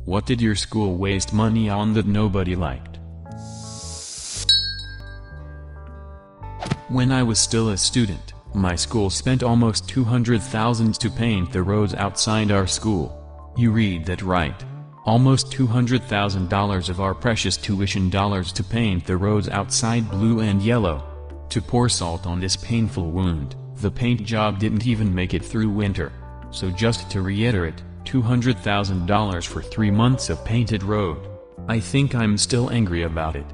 What did your school waste money on that nobody liked? When I was still a student, my school spent almost $200,000 to paint the roads outside our school. You read that right. Almost $200,000 of our precious tuition dollars to paint the roads outside blue and yellow. To pour salt on this painful wound, the paint job didn't even make it through winter. So just to reiterate, $200,000 for 3 months of painted road. I think I'm still angry about it.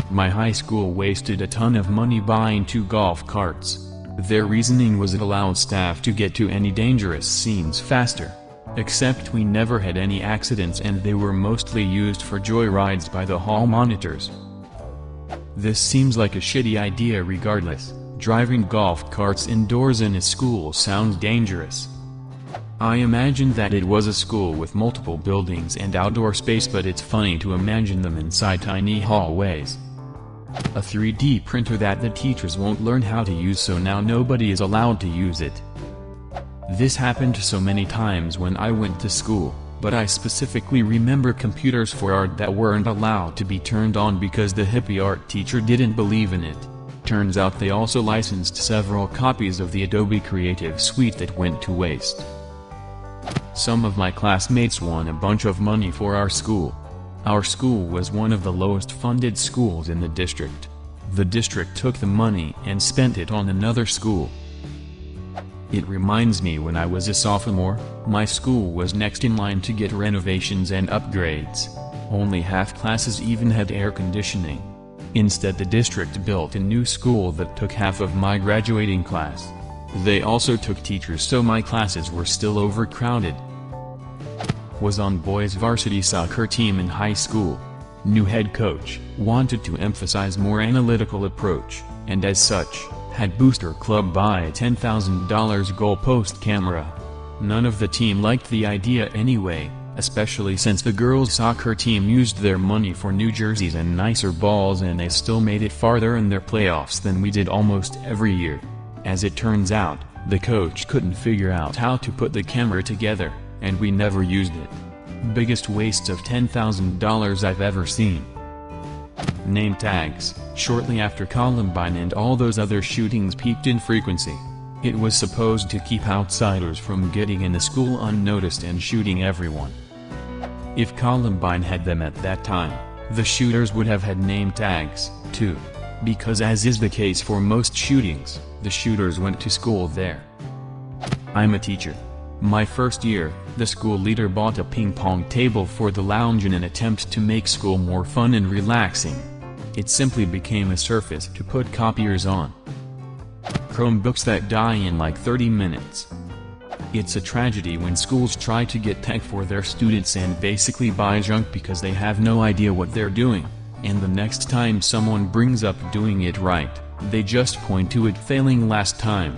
My high school wasted a ton of money buying 2 golf carts. Their reasoning was it allowed staff to get to any dangerous scenes faster. Except we never had any accidents and they were mostly used for joyrides by the hall monitors. This seems like a shitty idea regardless. Driving golf carts indoors in a school sounds dangerous. I imagined that it was a school with multiple buildings and outdoor space, but it's funny to imagine them inside tiny hallways. A 3D printer that the teachers won't learn how to use, so now nobody is allowed to use it. This happened so many times when I went to school, but I specifically remember computers for art that weren't allowed to be turned on because the hippie art teacher didn't believe in it. Turns out they also licensed several copies of the Adobe Creative Suite that went to waste. Some of my classmates won a bunch of money for our school. Our school was one of the lowest funded schools in the district. The district took the money and spent it on another school. It reminds me when I was a sophomore, my school was next in line to get renovations and upgrades. Only half classes even had air conditioning. Instead, the district built a new school that took half of my graduating class. They also took teachers, so my classes were still overcrowded. Was on boys' varsity soccer team in high school. New head coach, wanted to emphasize more analytical approach, and as such, had booster club buy a $10,000 goalpost camera. None of the team liked the idea anyway, especially since the girls' soccer team used their money for new jerseys and nicer balls, and they still made it farther in their playoffs than we did almost every year. As it turns out, the coach couldn't figure out how to put the camera together, and we never used it. Biggest waste of $10,000 I've ever seen. Name tags. Shortly after Columbine and all those other shootings peaked in frequency, it was supposed to keep outsiders from getting in the school unnoticed and shooting everyone. If Columbine had them at that time, the shooters would have had name tags, too. Because as is the case for most shootings, the shooters went to school there. I'm a teacher. My first year, the school leader bought a ping pong table for the lounge in an attempt to make school more fun and relaxing. It simply became a surface to put copiers on. Chromebooks that die in like 30 minutes. It's a tragedy when schools try to get tech for their students and basically buy junk because they have no idea what they're doing, and the next time someone brings up doing it right, they just point to it failing last time.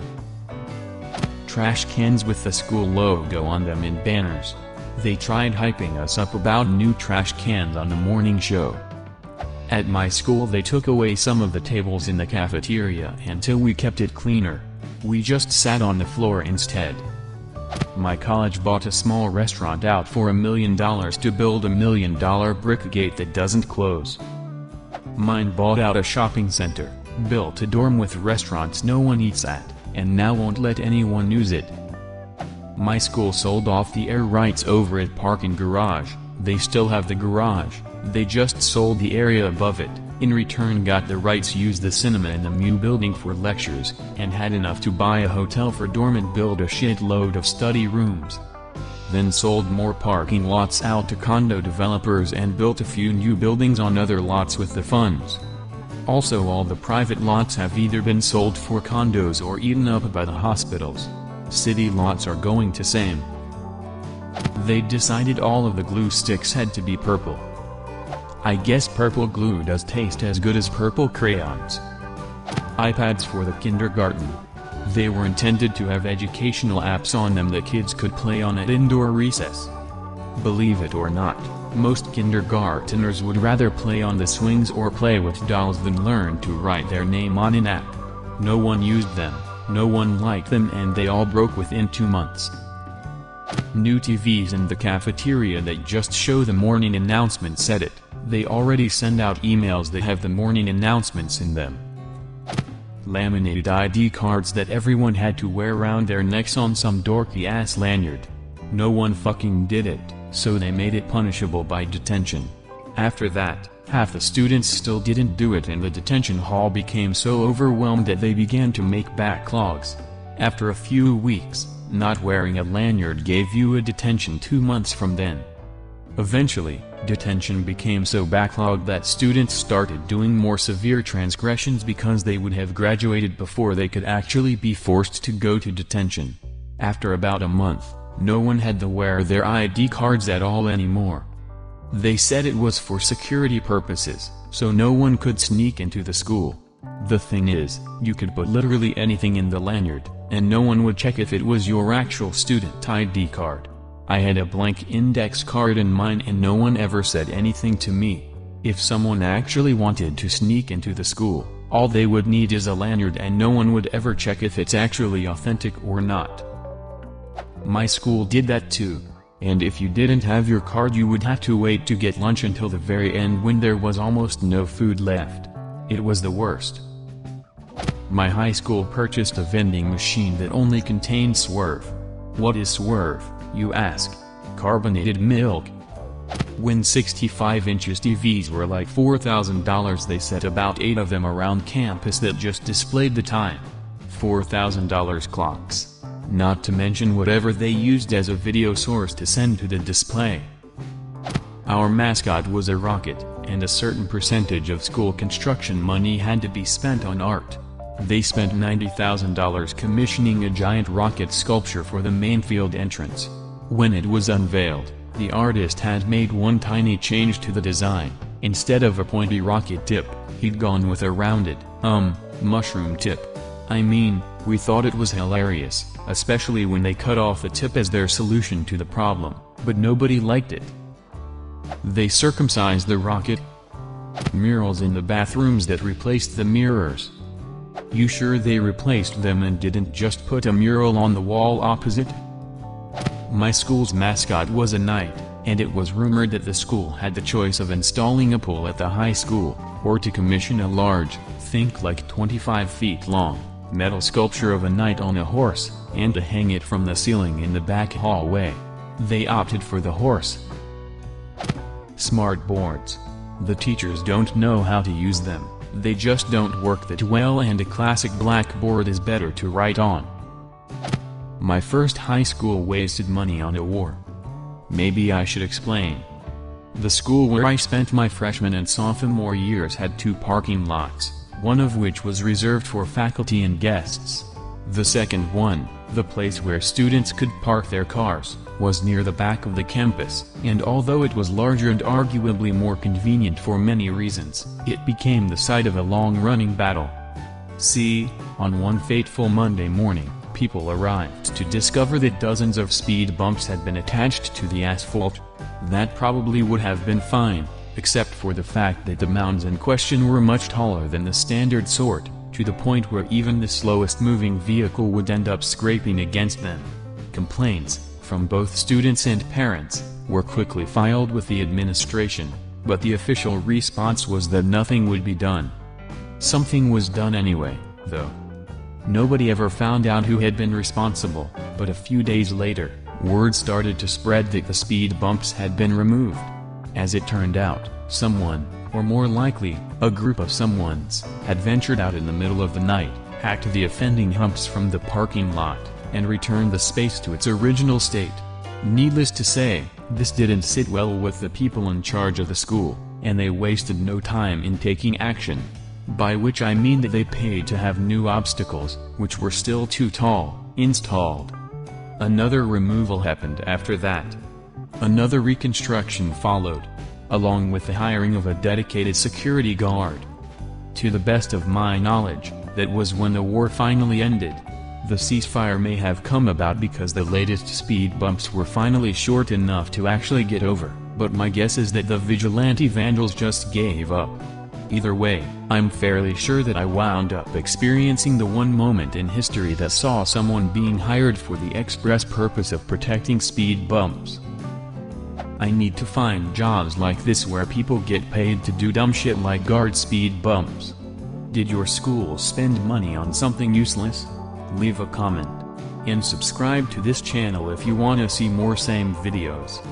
Trash cans with the school logo on them in banners. They tried hyping us up about new trash cans on the morning show. At my school they took away some of the tables in the cafeteria until we kept it cleaner. We just sat on the floor instead. My college bought a small restaurant out for $1 million to build $1 million brick gate that doesn't close. Mine bought out a shopping center, built a dorm with restaurants no one eats at, and now won't let anyone use it. My school sold off the air rights over at parking garage. They still have the garage, they just sold the area above it, in return got the rights to use the cinema in the new building for lectures, and had enough to buy a hotel for dorm and build a shitload of study rooms. Then sold more parking lots out to condo developers and built a few new buildings on other lots with the funds. Also, all the private lots have either been sold for condos or eaten up by the hospitals. City lots are going to same. They decided all of the glue sticks had to be purple. I guess purple glue does taste as good as purple crayons. iPads for the kindergarten. They were intended to have educational apps on them that kids could play on at indoor recess. Believe it or not, most kindergarteners would rather play on the swings or play with dolls than learn to write their name on an app. No one used them, no one liked them, and they all broke within 2 months. New TVs in the cafeteria that just show the morning announcement said it. They already send out emails that have the morning announcements in them. Laminated ID cards that everyone had to wear around their necks on some dorky ass lanyard. No one fucking did it, so they made it punishable by detention. After that, half the students still didn't do it and the detention hall became so overwhelmed that they began to make backlogs. After a few weeks, not wearing a lanyard gave you a detention 2 months from then. Eventually, detention became so backlogged that students started doing more severe transgressions because they would have graduated before they could actually be forced to go to detention. After about a month, no one had to wear their ID cards at all anymore. They said it was for security purposes, so no one could sneak into the school. The thing is, you could put literally anything in the lanyard, and no one would check if it was your actual student ID card. I had a blank index card in mine and no one ever said anything to me. If someone actually wanted to sneak into the school, all they would need is a lanyard and no one would ever check if it's actually authentic or not. My school did that too. And if you didn't have your card you would have to wait to get lunch until the very end when there was almost no food left. It was the worst. My high school purchased a vending machine that only contained Swerve. What is Swerve, you ask? Carbonated milk. When 65 inches TVs were like $4,000 they set about 8 of them around campus that just displayed the time. $4,000 clocks. Not to mention whatever they used as a video source to send to the display. Our mascot was a rocket, and a certain percentage of school construction money had to be spent on art. They spent $90,000 commissioning a giant rocket sculpture for the main field entrance. When it was unveiled, the artist had made one tiny change to the design. Instead of a pointy rocket tip, he'd gone with a rounded, mushroom tip. I mean, we thought it was hilarious, especially when they cut off the tip as their solution to the problem, but nobody liked it. They circumcised the rocket. Murals in the bathrooms that replaced the mirrors. You sure they replaced them and didn't just put a mural on the wall opposite? My school's mascot was a knight, and it was rumored that the school had the choice of installing a pool at the high school, or to commission a large, think like 25 feet long, metal sculpture of a knight on a horse, and to hang it from the ceiling in the back hallway. They opted for the horse. Smart boards. The teachers don't know how to use them, they just don't work that well and a classic blackboard is better to write on. My first high school wasted money on a war. Maybe I should explain. The school where I spent my freshman and sophomore years had 2 parking lots, one of which was reserved for faculty and guests. The second one, the place where students could park their cars, was near the back of the campus, and although it was larger and arguably more convenient for many reasons, it became the site of a long-running battle. See, on one fateful Monday morning, people arrived to discover that dozens of speed bumps had been attached to the asphalt. That probably would have been fine, except for the fact that the mounds in question were much taller than the standard sort, to the point where even the slowest moving vehicle would end up scraping against them. Complaints, from both students and parents, were quickly filed with the administration, but the official response was that nothing would be done. Something was done anyway, though. Nobody ever found out who had been responsible, but a few days later, word started to spread that the speed bumps had been removed. As it turned out, someone, or more likely, a group of someones, had ventured out in the middle of the night, hacked the offending humps from the parking lot, and returned the space to its original state. Needless to say, this didn't sit well with the people in charge of the school, and they wasted no time in taking action. By which I mean that they paid to have new obstacles, which were still too tall, installed. Another removal happened after that. Another reconstruction followed, along with the hiring of a dedicated security guard. To the best of my knowledge, that was when the war finally ended. The ceasefire may have come about because the latest speed bumps were finally short enough to actually get over, but my guess is that the vigilante vandals just gave up. Either way, I'm fairly sure that I wound up experiencing the one moment in history that saw someone being hired for the express purpose of protecting speed bumps. I need to find jobs like this where people get paid to do dumb shit like guard speed bumps. Did your school spend money on something useless? Leave a comment. And subscribe to this channel if you want to see more same videos.